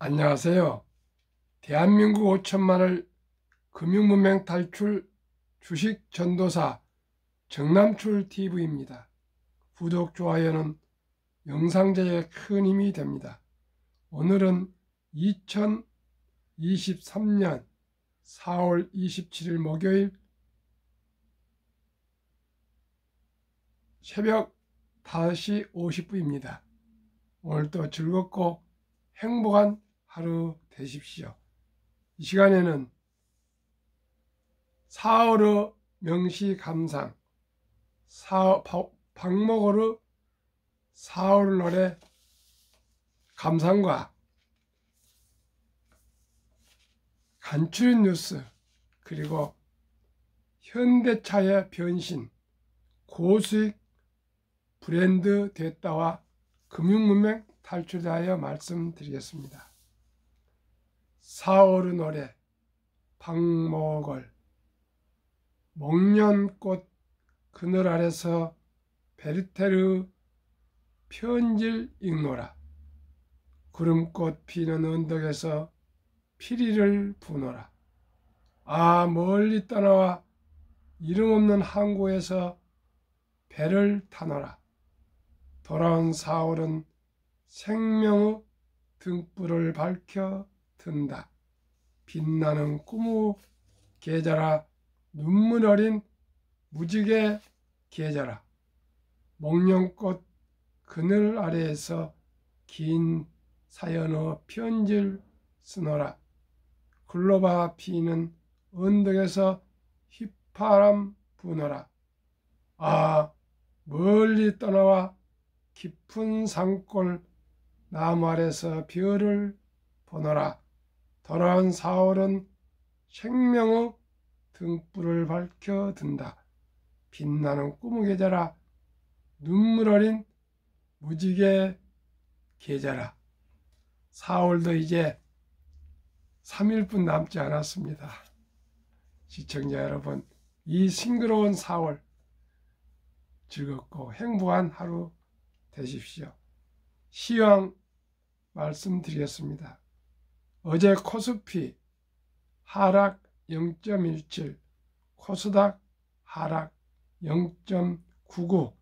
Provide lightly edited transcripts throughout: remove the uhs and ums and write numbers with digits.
안녕하세요. 대한민국 5천만을 금융문맹 탈출 주식 전도사 정남출 TV입니다. 구독, 좋아요는 영상 제작에 큰 힘이 됩니다. 오늘은 2023년 4월 27일 목요일 새벽 5시 50분입니다. 오늘도 즐겁고 행복한 하루 되십시오. 이 시간에는 4월의 명시감상, 박목월의 4월 노래 감상과 간추린 뉴스, 그리고 현대차의 변신, 고수익 브랜드 됐다와 금융문맹 탈출하여 말씀드리겠습니다. 4월의 노래 박목월. 목련꽃 그늘 아래서 베르테르 편지를 읽노라. 구름꽃 피는 언덕에서 피리를 부노라. 아, 멀리 떠나와 이름 없는 항구에서 배를 타노라. 돌아온 4월은 생명의 등불을 밝혀 든다. 빛나는 꿈의 계절아, 눈물 어린 무지개 계절아. 목련꽃 그늘 아래에서 긴 사연의 편지를 쓰노라. 글로바 피는 언덕에서 휘파람 부노라. 아, 멀리 떠나와 깊은 산골 나무 아래서 별을 보노라. 돌아온 4월은 생명의 등불을 밝혀 든다. 빛나는 꿈의 계절아, 눈물 어린 무지개 계절아. 4월도 이제 3일뿐 남지 않았습니다. 시청자 여러분, 이 싱그러운 4월 즐겁고 행복한 하루 되십시오. 시황 말씀드리겠습니다. 어제 코스피 하락 0.17, 코스닥 하락 0.99,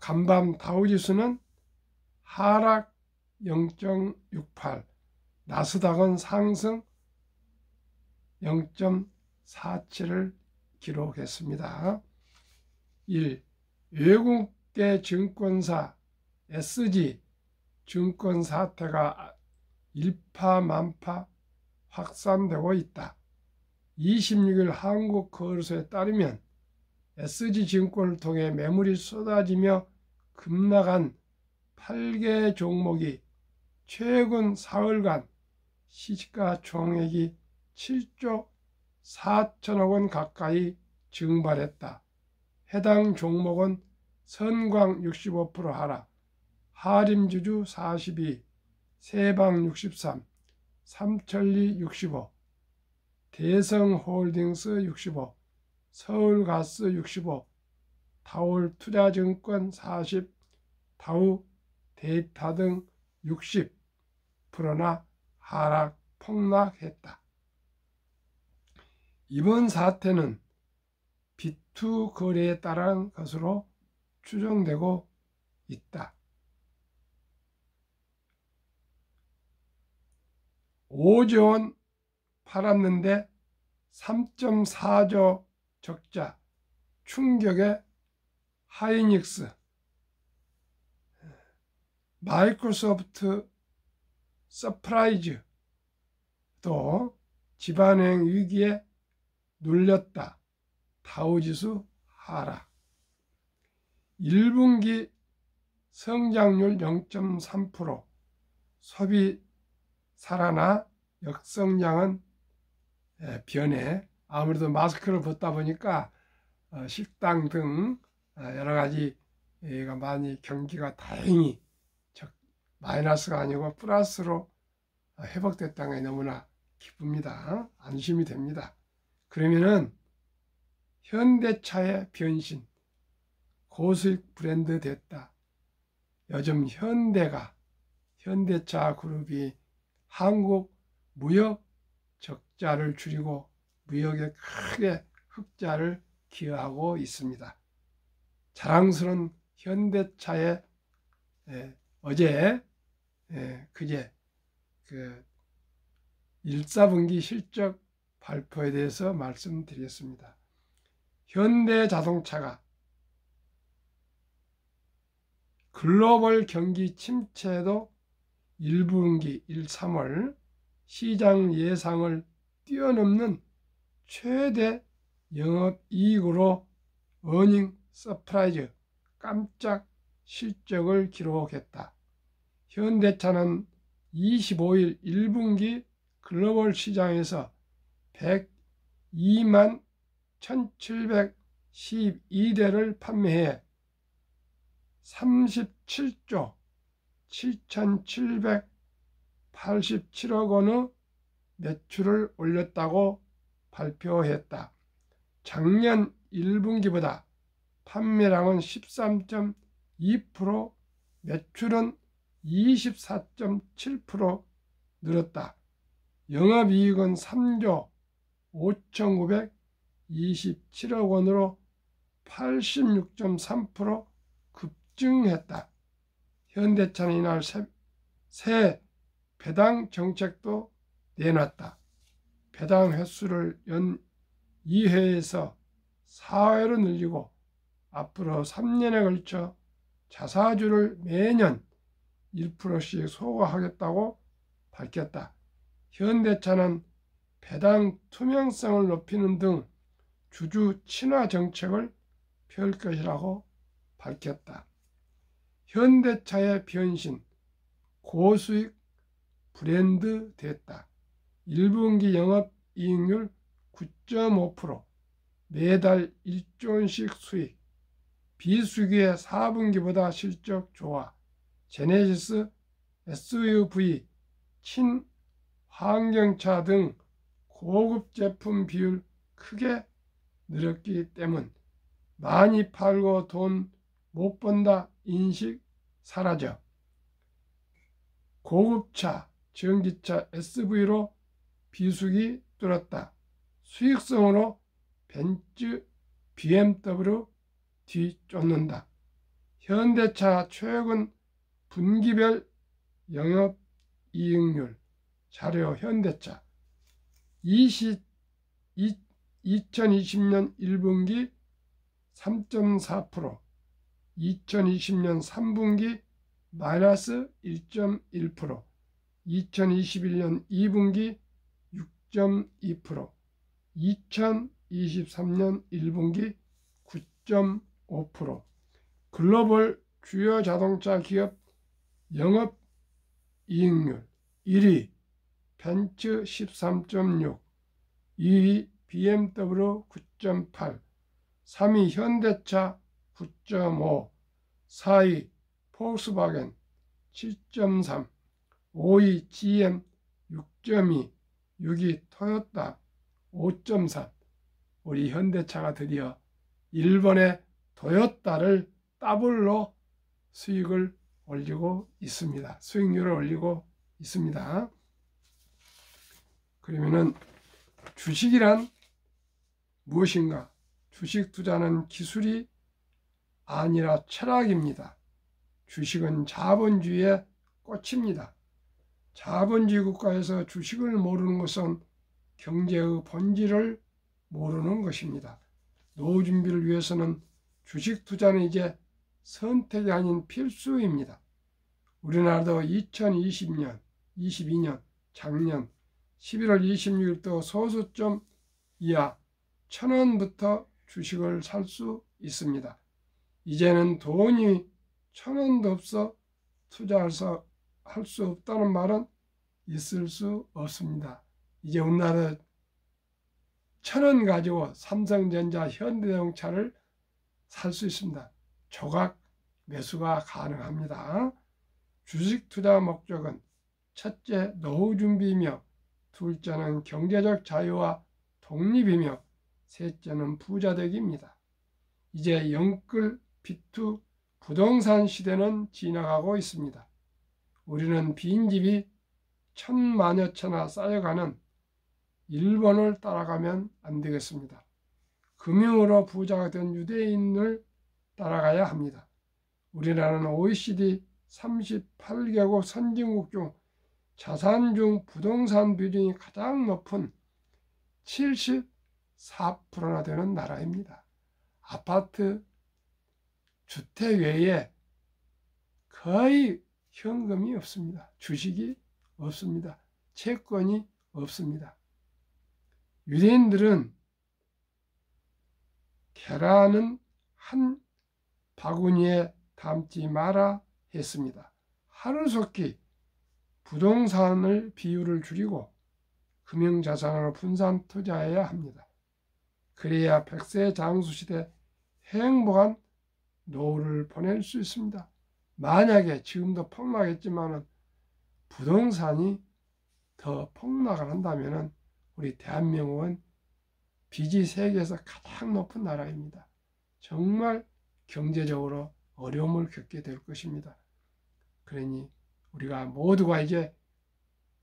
간밤 다우지수는 하락 0.68, 나스닥은 상승 0.47을 기록했습니다. 1. 외국계 증권사 SG 증권 사태가 일파만파 확산되고 있다. 26일 한국거래소에 따르면 SG증권을 통해 매물이 쏟아지며 급락한 8개 종목이 최근 4월간 시가총액이 7조 4천억 원 가까이 증발했다. 해당 종목은 선광 65% 하락, 하림주주 42, 세방 63, 삼천리 65, 대성홀딩스 65, 서울가스 65, 다올투자증권 40, 다우데이터 등 60%나 하락 폭락했다. 이번 사태는 비투 거래에 따른 것으로 추정되고 있다. 5조 원 팔았는데 3.4조 적자, 충격의 하이닉스, 마이크로소프트 서프라이즈 또 지방은행 위기에 눌렸다. 다우지수 하락. 1분기 성장률 0.3%, 소비 살아나 역성장은 변해. 아무래도 마스크를 벗다 보니까 식당 등 여러 가지가 많이 경기가 다행히 마이너스가 아니고 플러스로 회복됐다는 게 너무나 기쁩니다. 안심이 됩니다. 그러면은 현대차의 변신, 고수익 브랜드 됐다. 요즘 현대차 그룹이 한국 무역 적자를 줄이고 무역에 크게 흑자를 기여하고 있습니다. 자랑스러운 현대차의 어제 그제 1사분기 실적 발표에 대해서 말씀드리겠습니다. 현대자동차가 글로벌 경기 침체에도 1분기 1, 3월 시장 예상을 뛰어넘는 최대 영업이익으로 어닝 서프라이즈 깜짝 실적을 기록했다. 현대차는 25일 1분기 글로벌 시장에서 102만 1712대를 판매해 37조 7787억 원의 매출을 올렸다고 발표했다. 작년 1분기보다 판매량은 13.2%, 매출은 24.7% 늘었다. 영업이익은 3조 5927억 원으로 86.3% 급증했다. 현대차는 이날 새 배당 정책도 내놨다. 배당 횟수를 연 2회에서 4회로 늘리고 앞으로 3년에 걸쳐 자사주를 매년 1%씩 소거하겠다고 밝혔다. 현대차는 배당 투명성을 높이는 등 주주 친화 정책을 펼 것이라고 밝혔다. 현대차의 변신, 고수익 브랜드 됐다. 1분기 영업이익률 9.5%, 매달 1조 원씩 수익, 비수기의 4분기보다 실적 좋아, 제네시스, SUV, 친환경차 등 고급 제품 비율 크게 늘었기 때문 많이 팔고 돈 못 번다 인식 사라져 고급차, 전기차, SUV로 비수기 뚫었다. 수익성으로 벤츠, BMW 뒤쫓는다. 현대차 최근 분기별 영업이익률 자료 현대차 2020년 1분기 3.4%, 2020년 3분기 마이너스 1.1%, 2021년 2분기 6.2%, 2023년 1분기 9.5%. 글로벌 주요 자동차 기업 영업이익률 1위 벤츠 13.6, 2위 BMW 9.8, 3위 현대차 9.5, 4위 폭스바겐 7.3, 5위 GM 6.2, 6위 토요타 5.3. 우리 현대차가 드디어 일본의 토요타를 더블로 수익을 올리고 있습니다. 수익률을 올리고 있습니다. 그러면은 주식이란 무엇인가? 주식 투자는 기술이 아니라 철학입니다. 주식은 자본주의의 꽃입니다. 자본주의 국가에서 주식을 모르는 것은 경제의 본질을 모르는 것입니다. 노후 준비를 위해서는 주식 투자는 이제 선택이 아닌 필수입니다. 우리나라도 2022년 작년 11월 26일부터 소수점 이하 1,000원부터 주식을 살 수 있습니다. 이제는 돈이 1,000원도 없어 투자해서 할 수 없다는 말은 있을 수 없습니다. 이제 우리나라 1,000원 가지고 삼성전자, 현대자동차를 살 수 있습니다. 조각 매수가 가능합니다. 주식 투자 목적은 첫째, 노후 준비이며 둘째는 경제적 자유와 독립이며 셋째는 부자 되기입니다. 이제 영끌 비투 부동산 시대는 지나가고 있습니다. 우리는 빈집이 천만여천하 쌓여가는 일본을 따라가면 안 되겠습니다. 금융으로 부자가 된 유대인을 따라가야 합니다. 우리나라는 OECD 38개국 선진국 중 자산 중 부동산 비중이 가장 높은 74%나 되는 나라입니다. 아파트, 주택 외에 거의 현금이 없습니다. 주식이 없습니다. 채권이 없습니다. 유대인들은 계란은 한 바구니에 담지 마라 했습니다. 하루속히 부동산을 비율을 줄이고 금융자산으로 분산 투자해야 합니다. 그래야 100세 장수시대 행복한 노후를 보낼 수 있습니다. 만약에 지금도 폭락했지만 부동산이 더 폭락을 한다면 우리 대한민국은 빚이 세계에서 가장 높은 나라입니다. 정말 경제적으로 어려움을 겪게 될 것입니다. 그러니 우리가 모두가 이제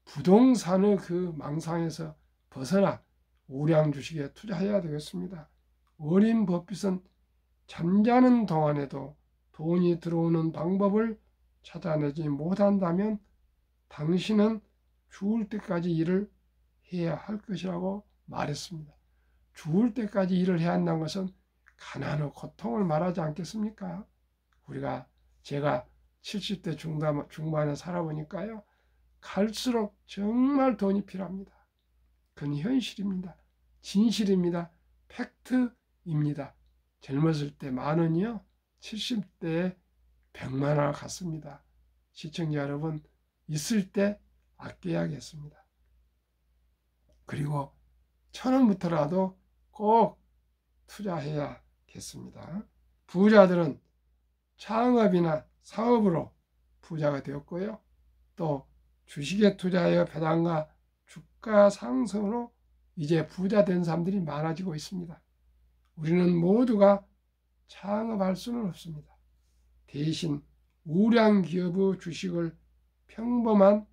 부동산의 그 망상에서 벗어나 우량 주식에 투자해야 되겠습니다. 어린 법빚은 잠자는 동안에도 돈이 들어오는 방법을 찾아내지 못한다면 당신은 죽을 때까지 일을 해야 할 것이라고 말했습니다. 죽을 때까지 일을 해야 한다는 것은 가난과 고통을 말하지 않겠습니까? 제가 70대 중반에 살아보니까요. 갈수록 정말 돈이 필요합니다. 그건 현실입니다. 진실입니다. 팩트입니다. 젊었을 때 10,000원이요. 70대에 100만 원 갔습니다. 시청자 여러분, 있을 때 아껴야겠습니다. 그리고 1,000원부터라도 꼭 투자해야겠습니다. 부자들은 창업이나 사업으로 부자가 되었고요. 또 주식에 투자하여 배당과 주가 상승으로 이제 부자 된 사람들이 많아지고 있습니다. 우리는 모두가 창업할 수는 없습니다. 대신 우량 기업의 주식을 평범한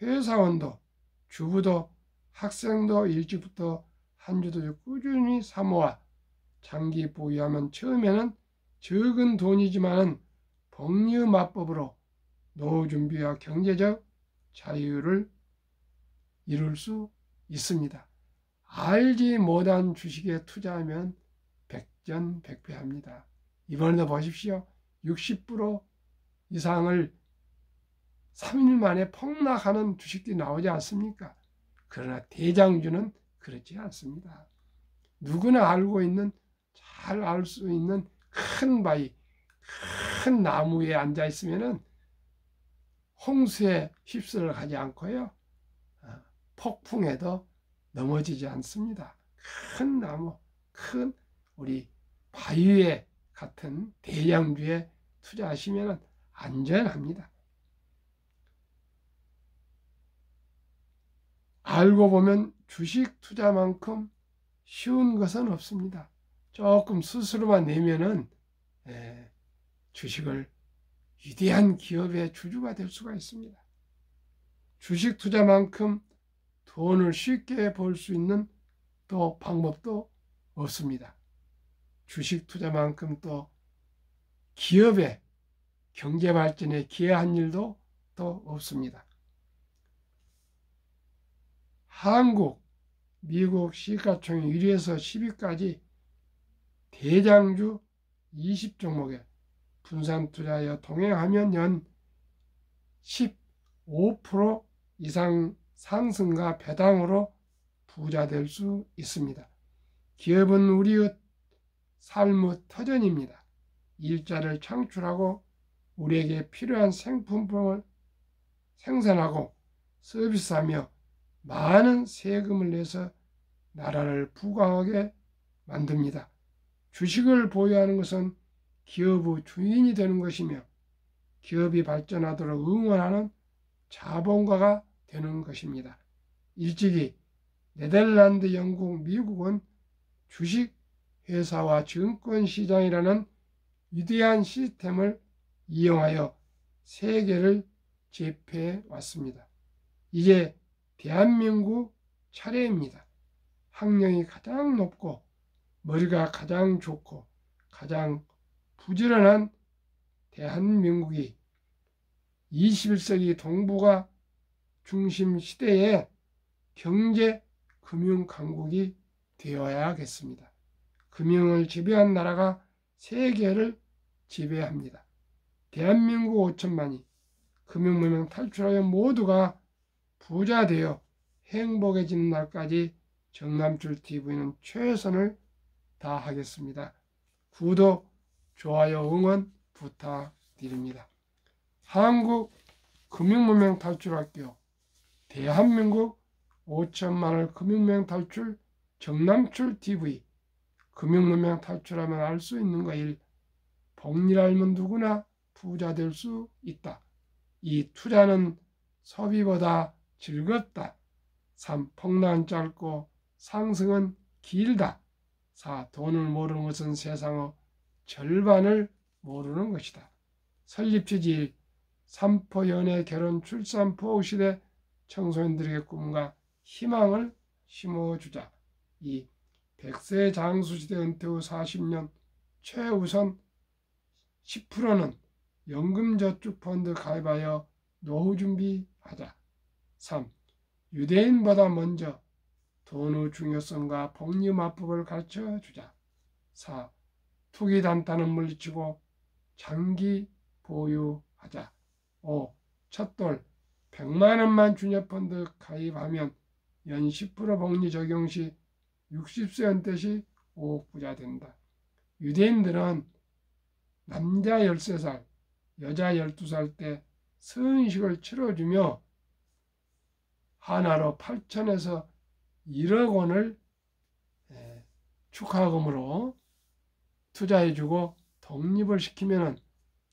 회사원도, 주부도, 학생도 일찍부터 한 주도 꾸준히 사모아 장기 보유하면 처음에는 적은 돈이지만 복리마법으로 노후 준비와 경제적 자유를 이룰 수 있습니다. 알지 못한 주식에 투자하면 백전백패합니다. 이번에도 보십시오. 60% 이상을 3일 만에 폭락하는 주식들이 나오지 않습니까? 그러나 대장주는 그렇지 않습니다. 누구나 잘 알 수 있는 큰 바위, 큰 나무에 앉아 있으면은 홍수에 휩쓸려 가지 않고요. 폭풍에도 넘어지지 않습니다. 큰 나무, 큰 우리 바위에 같은 대장주에 투자하시면 안전합니다. 알고 보면 주식 투자만큼 쉬운 것은 없습니다. 조금 스스로만 내면은 주식을 위대한 기업의 주주가 될 수가 있습니다. 주식 투자만큼 돈을 쉽게 벌 수 있는 또 방법도 없습니다. 주식 투자만큼 또 기업의 경제 발전에 기여한 일도 또 없습니다. 한국, 미국 시가총액 1위에서 10위까지 대장주 20종목에 분산 투자하여 동행하면 연 15% 이상 상승과 배당으로 부자 될 수 있습니다. 기업은 우리의 삶의 터전입니다. 일자를 창출하고 우리에게 필요한 생품을 생산하고 서비스하며 많은 세금을 내서 나라를 부강하게 만듭니다. 주식을 보유하는 것은 기업의 주인이 되는 것이며 기업이 발전하도록 응원하는 자본가가 되는 것입니다. 일찍이 네덜란드, 영국, 미국은 주식회사와 증권시장이라는 위대한 시스템을 이용하여 세계를 제패해 왔습니다. 이제 대한민국 차례입니다. 학력이 가장 높고 머리가 가장 좋고 가장 부지런한 대한민국이 21세기 동북아 중심 시대에 경제, 금융 강국이 되어야겠습니다. 금융을 지배한 나라가 세계를 지배합니다. 대한민국 5천만이 금융문명 탈출하여 모두가 부자 되어 행복해지는 날까지 정남출TV는 최선을 다하겠습니다. 구독, 좋아요, 응원 부탁드립니다. 한국 금융문명 탈출학교 대한민국 5천만을 금융문명 탈출 정남출TV 금융문명 탈출하면 알 수 있는 거 1. 복리를 알면 누구나 부자 될 수 있다. 2. 투자는 소비보다 즐겁다. 3. 폭락은 짧고 상승은 길다. 4. 돈을 모르는 것은 세상의 절반을 모르는 것이다. 설립 취지 1. 삼포 연애 결혼 출산 포 시대 청소년들에게 꿈과 희망을 심어주자. 2. 100세 장수시대 은퇴 후 40년 최우선 10%는 연금저축펀드 가입하여 노후 준비하자. 3. 유대인보다 먼저 돈의 중요성과 복리 마법을 가르쳐주자. 4. 투기 단타는 물리치고 장기 보유하자. 5. 첫돌 100만 원만 주녀펀드 가입하면 연 10% 복리 적용 시 60세 은퇴 시 5억 부자 된다. 유대인들은 남자 13살, 여자 12살 때 서은식을 치러주며 하나로 8천에서 1억 원을 축하금으로 투자해주고 독립을 시키면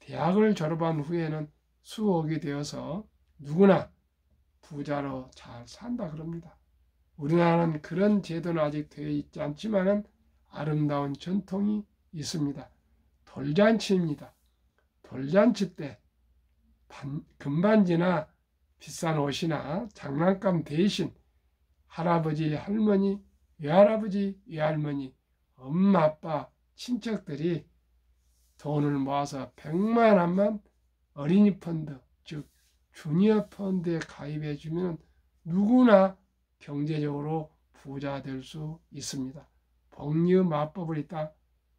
대학을 졸업한 후에는 수억이 되어서 누구나 부자로 잘 산다 그럽니다. 우리나라는 그런 제도는 아직 되어 있지 않지만 아름다운 전통이 있습니다. 돌잔치입니다. 돌잔치 때 금반지나 비싼 옷이나 장난감 대신 할아버지, 할머니, 외할아버지, 외할머니, 엄마, 아빠, 친척들이 돈을 모아서 100만 원만 어린이 펀드, 즉 주니어 펀드에 가입해 주면 누구나 경제적으로 부자 될 수 있습니다. 복리의 마법을 이따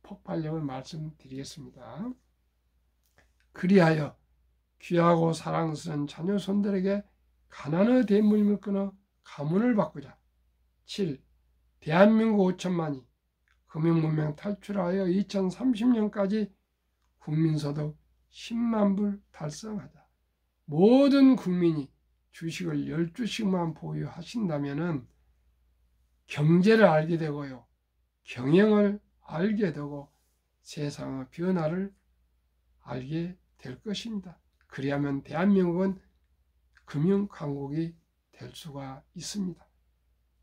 폭발력을 말씀드리겠습니다. 그리하여 귀하고 사랑스러운 자녀 손들에게 가난의 대물림을 끊어 가문을 바꾸자. 7. 대한민국 5천만이 금융문명 탈출하여 2030년까지 국민소득 10만 불 달성하자. 모든 국민이 주식을 10주씩만 보유하신다면 경제를 알게 되고요. 경영을 알게 되고 세상의 변화를 알게 될 것입니다. 그리하면 대한민국은 금융강국이 될 수가 있습니다.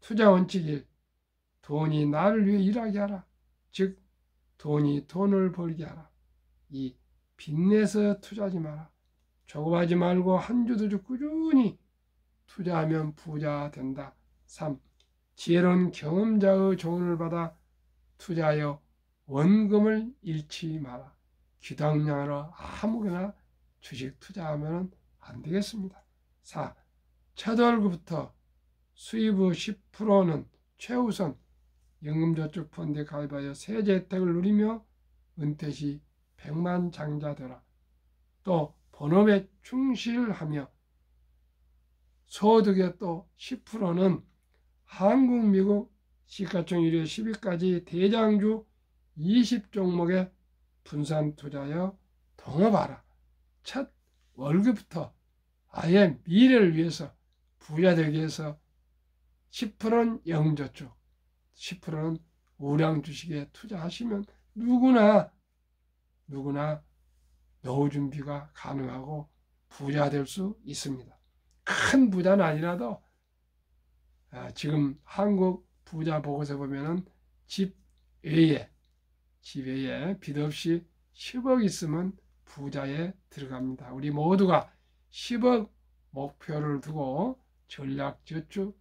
투자 원칙 1. 돈이 나를 위해 일하게 하라. 즉 돈이 돈을 벌게 하라. 2. 빚내서 투자하지 마라. 조급하지 말고 한 주 두 주 꾸준히 투자하면 부자 된다. 3. 지혜로운 경험자의 조언을 받아 투자하여 원금을 잃지 마라. 귀당냥으로 아무거나 주식 투자하면 안 되겠습니다. 4. 첫 월급부터 수입의 10%는 최우선 연금저축펀드에 가입하여 세제 혜택을 누리며 은퇴 시 100만 장자 되라. 또 본업에 충실하며 소득의 또 10%는 한국, 미국 시가총 1회 10위까지 대장주 20종목에 분산 투자하여 동업하라. 첫 월급부터 아예 미래를 위해서 부자 되기 위해서 10%는 영저축, 10%는 우량 주식에 투자하시면 누구나 노후 준비가 가능하고 부자 될 수 있습니다. 큰 부자는 아니라도 지금 한국 부자 보고서 보면은 집 외에 빚 없이 10억 있으면 부자에 들어갑니다. 우리 모두가 10억 목표를 두고 전략저축,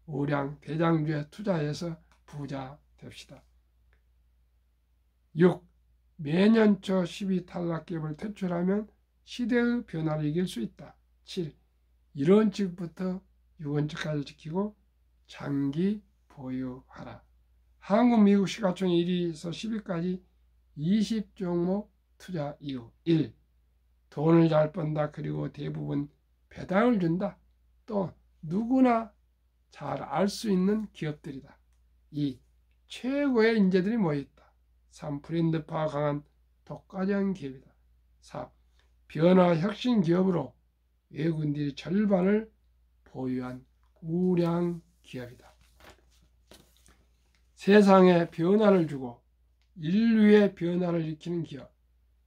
우량 대장주에 투자해서 부자 됩시다. 6. 매년 초 12탈락기업을 퇴출하면 시대의 변화를 이길 수 있다. 7. 1원칙부터 6원칙까지 지키고 장기 보유하라. 한국, 미국 시가총액 1위에서 10위까지 20종목 투자 이유. 1. 돈을 잘 번다. 그리고 대부분 배당을 준다. 또 누구나 잘 알 수 있는 기업들이다. 2. 최고의 인재들이 모여있다. 3. 브랜드파가 강한 독과점 기업이다. 4. 변화 혁신 기업으로 외국인들이 절반을 보유한 우량 기업이다. 세상에 변화를 주고 인류의 변화를 일으키는 기업,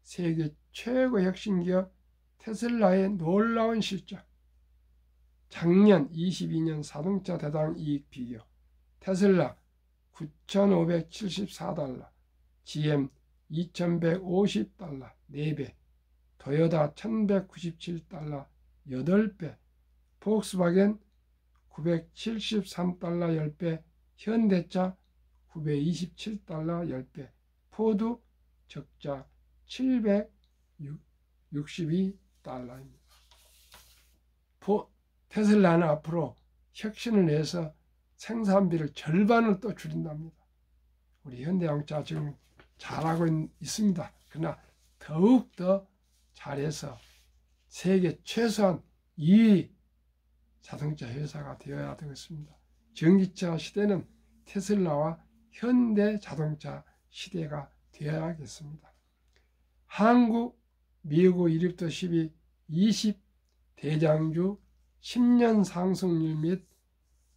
세계 최고 혁신 기업 테슬라의 놀라운 실적. 작년 22년 자동차 대당 이익 비교. 테슬라 9,574달러, GM 2,150달러 4배, 토요타 1,197달러 8배, 폭스바겐 973달러 10배, 현대차 927달러 10배, 포드 적자 762달러입니다. 테슬라는 앞으로 혁신을 해서 생산비를 절반을 또 줄인답니다. 우리 현대자동차 지금 잘하고 있습니다. 그러나 더욱더 잘해서 세계 최소한 2위 자동차 회사가 되어야 되겠습니다. 전기차 시대는 테슬라와 현대자동차 시대가 되어야겠습니다. 한국, 미국 1위부터 10위 20 대장주 10년 상승률 및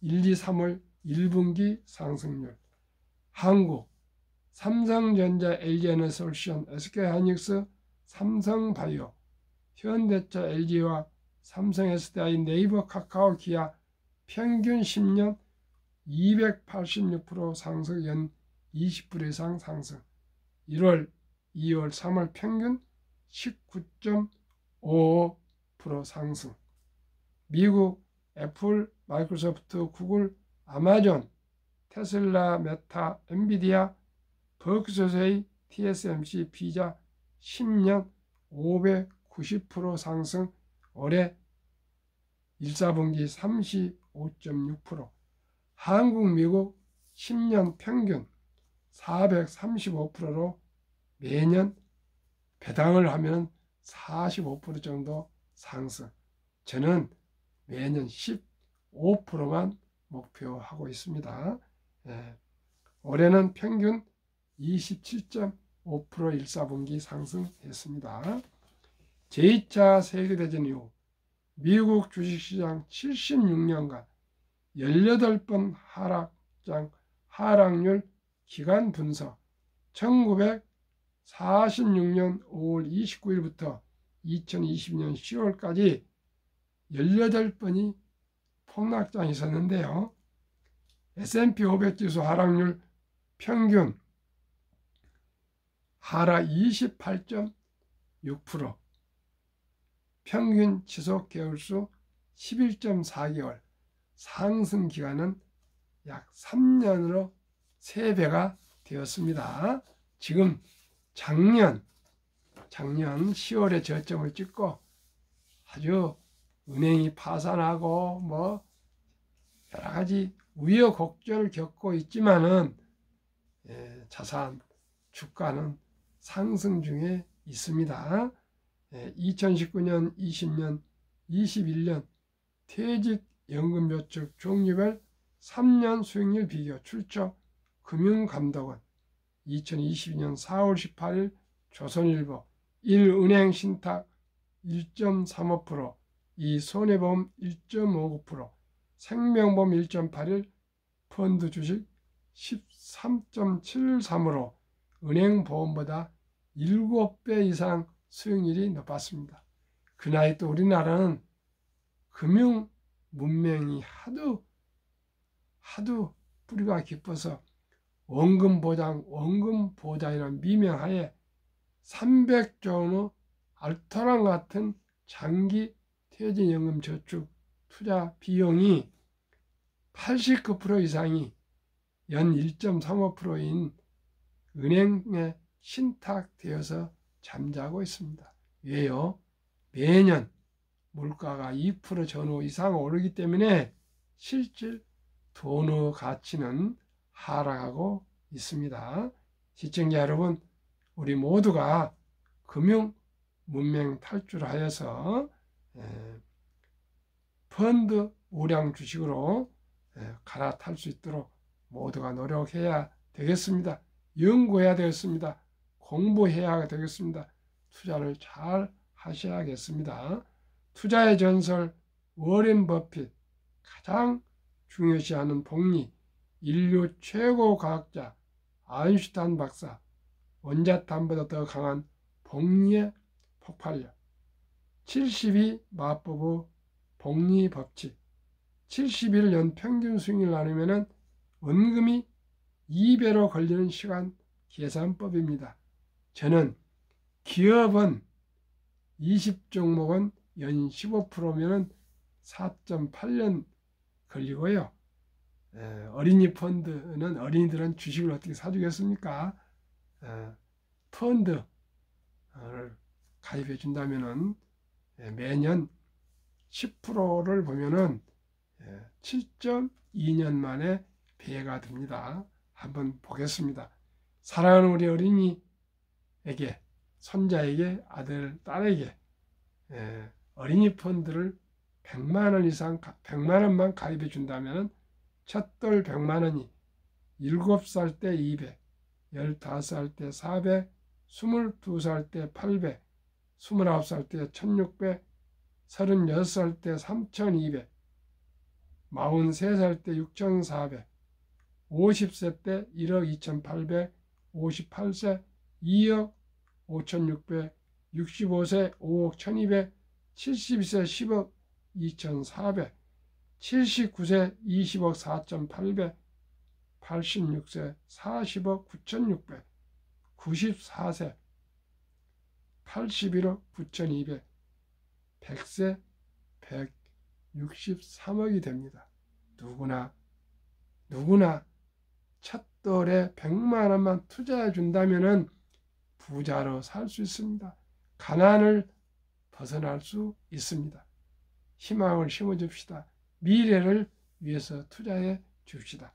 1, 2, 3월 1분기 상승률. 한국 삼성전자, LG에너솔루션, SK하이닉스, 삼성바이오, 현대차, LG와 삼성, SDI, 네이버, 카카오, 기아 평균 10년 286% 상승, 연 20% 이상 상승. 1월, 2월, 3월 평균 19.55% 상승. 미국 애플, 마이크로소프트, 구글, 아마존, 테슬라, 메타, 엔비디아, 버크셔세이, TSMC, 피자 10년 590% 상승, 올해 1사분기 35.6%. 한국, 미국 10년 평균 435%로 매년 배당을 하면 45% 정도 상승. 저는 매년 15%만 목표하고 있습니다. 올해는 평균 27.5% 1사분기 상승했습니다. 제2차 세계대전 이후 미국 주식시장 76년간 18번 하락률 기간 분석. 1946년 5월 29일부터 2020년 10월까지 18번이 폭락장이 있었는데요. S&P 500 지수 하락률 평균 하락 28.6%, 평균 지속 개월수 11.4개월, 상승 기간은 약 3년으로 3배가 되었습니다. 지금 작년 10월에 저점을 찍고 아주 은행이 파산하고 뭐 여러 가지 우여곡절을 겪고 있지만은 자산 주가는 상승 중에 있습니다. 2019년, 20년, 21년 퇴직연금저축 종류별 3년 수익률 비교 출처 금융감독원. 2022년 4월 18일 조선일보. 1. 은행신탁 1.35%, 2. 손해보험 1.59%, 생명보험 1.81, 펀드 주식 13.73으로 은행보험보다 7배 이상 수익률이 높았습니다. 그 나이 또 우리나라는 금융 문명이 하도 뿌리가 깊어서 원금보장이라는 미명하에 300조 원의 알토란 같은 장기 퇴직연금 저축 투자 비용이 89% 이상이 연 1.35%인 은행에 신탁되어서 잠자고 있습니다. 왜요? 매년 물가가 2% 전후 이상 오르기 때문에 실질 돈의 가치는 하락하고 있습니다. 시청자 여러분, 우리 모두가 금융 문명 탈출하여서 펀드 우량 주식으로 갈아탈 수 있도록 모두가 노력해야 되겠습니다. 연구해야 되겠습니다. 공부해야 되겠습니다. 투자를 잘 하셔야겠습니다. 투자의 전설 워렌 버핏, 가장 중요시하는 복리, 인류 최고 과학자 아인슈타인 박사, 원자탄보다 더 강한 복리의 폭발력, 72 마법의 복리 법칙, 71년 평균 수익률 나누면 원금이 2배로 걸리는 시간 계산법입니다. 저는 기업은 20종목은 연 15%면 4.8년 걸리고요. 어린이 펀드는 어린이들은 주식을 어떻게 사주겠습니까? 펀드를 가입해 준다면 매년 10%를 보면은 7.2년 만에 배가 됩니다. 한번 보겠습니다. 사랑하는 우리 어린이에게, 손자에게, 아들, 딸에게 어린이 펀드를 100만 원 이상, 100만 원만 가입해 준다면 첫돌 100만 원이 7살 때 200, 15살 때 400, 22살 때 800, 29살 때 1600, 36살 때 3200, 43살 때 6400, 50세 때 1억 2800, 58세 2억 5600, 65세 5억 1200, 72세 10억 2400, 79세 20억 4800, 86세 40억 9600, 94세 81억 9200, 100세 163억이 됩니다. 누구나 첫돌에 100만 원만 투자해 준다면 부자로 살 수 있습니다. 가난을 벗어날 수 있습니다. 희망을 심어줍시다. 미래를 위해서 투자해 줍시다.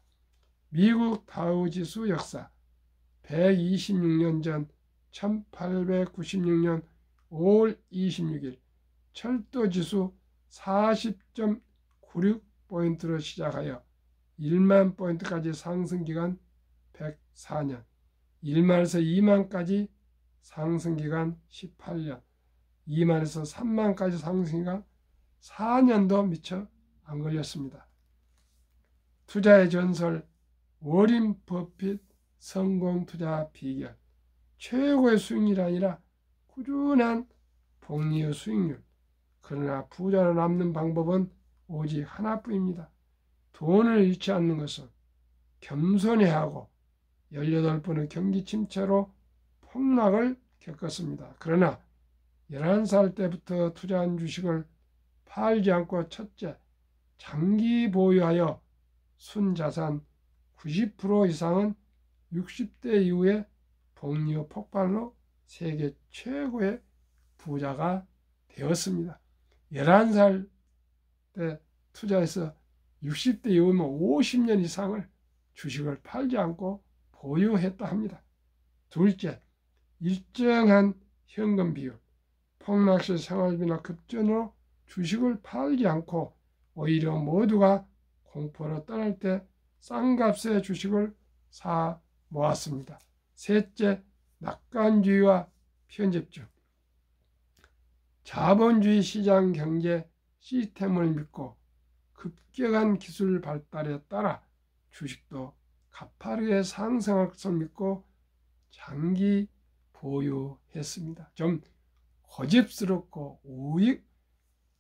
미국 다우지수 역사 126년 전 1896년 5월 26일 철도지수 40.96포인트로 시작하여 1만 포인트까지 상승기간 104년, 1만에서 2만까지 상승기간 18년, 2만에서 3만까지 상승기간 4년도 미처 안 걸렸습니다. 투자의 전설 워렌 버핏 성공 투자 비결, 최고의 수익률이 아니라 꾸준한 복리의 수익률. 그러나 부자로 남는 방법은 오직 하나뿐입니다. 돈을 잃지 않는 것은 겸손해야 하고 18번의 경기 침체로 폭락을 겪었습니다. 그러나 11살 때부터 투자한 주식을 팔지 않고 첫째, 장기 보유하여 순자산 90% 이상은 60대 이후에 복리의 폭발로 세계 최고의 부자가 되었습니다. 11살 때 투자해서 60대 이후면 50년 이상을 주식을 팔지 않고 보유했다 합니다. 둘째, 일정한 현금 비율, 폭락시 생활비나 급전으로 주식을 팔지 않고 오히려 모두가 공포로 떠날 때 싼 값의 주식을 사 모았습니다. 셋째, 낙관주의와 편집증. 자본주의 시장 경제 시스템을 믿고 급격한 기술 발달에 따라 주식도 가파르게 상승할 것을 믿고 장기 보유했습니다. 좀 고집스럽고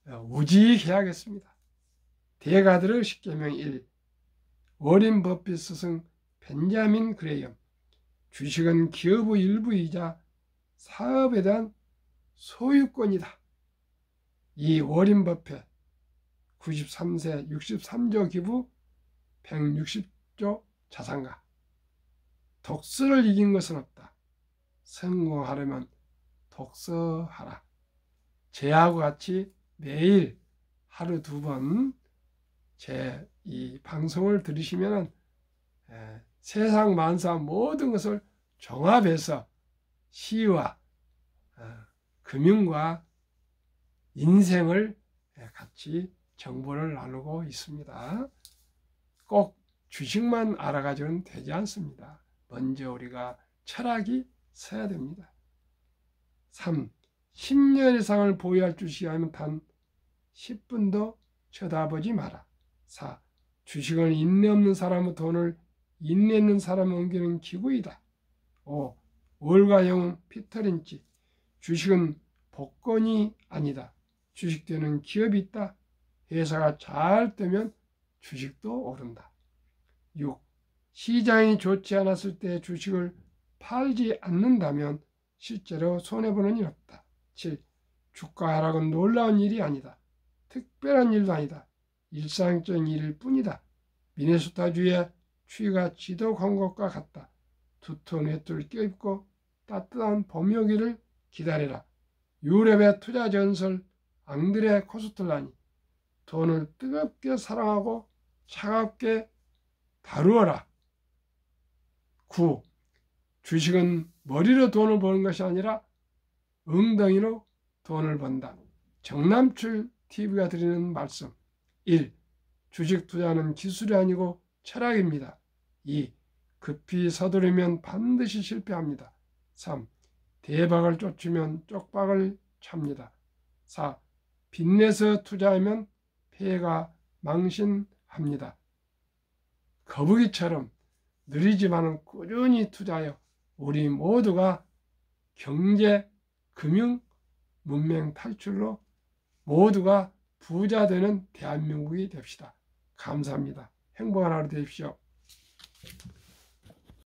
우직해야겠습니다. 대가들의 십계명 1. 워렌 버핏 스승 벤자민 그레이엄. 주식은 기업의 일부이자 사업에 대한 소유권이다. 이 워렌 버핏 93세 63조 기부 160조 자산가. 독서를 이긴 것은 없다. 성공하려면 독서하라. 제하고 같이 매일 하루 2번 제 이 방송을 들으시면 세상 만사 모든 것을 종합해서 시와 금융과 인생을 같이 정보를 나누고 있습니다. 꼭 주식만 알아가지고는 되지 않습니다. 먼저 우리가 철학이 서야 됩니다. 3. 10년 이상을 보유할 주식이 아니면 단 10분도 쳐다보지 마라. 4. 주식을 인내 없는 사람의 돈을 인내 있는 사람에 옮기는 기구이다. 5. 월가형 피터 린치. 주식은 복권이 아니다. 주식되는 기업이 있다. 회사가 잘 되면 주식도 오른다. 6. 시장이 좋지 않았을 때 주식을 팔지 않는다면 실제로 손해보는 일 없다. 7. 주가 하락은 놀라운 일이 아니다. 특별한 일도 아니다. 일상적인 일일 뿐이다. 미네소타주의 추위가 지독한 것과 같다. 두터운 외투를 껴입고 따뜻한 봄 오기를 기다리라. 유럽의 투자 전설 앙드레 코스텔라니. 돈을 뜨겁게 사랑하고 차갑게 다루어라. 9. 주식은 머리로 돈을 버는 것이 아니라 엉덩이로 돈을 번다. 정남출 TV가 드리는 말씀. 1. 주식 투자는 기술이 아니고 철학입니다. 2. 급히 서두르면 반드시 실패합니다. 3. 대박을 쫓으면 쪽박을 찹니다. 4. 빚내서 투자하면 폐해가 망신합니다. 거북이처럼 느리지만은 꾸준히 투자하여 우리 모두가 경제, 금융, 문명 탈출로 모두가 부자 되는 대한민국이 됩시다. 감사합니다. 행복한 하루 되십시오.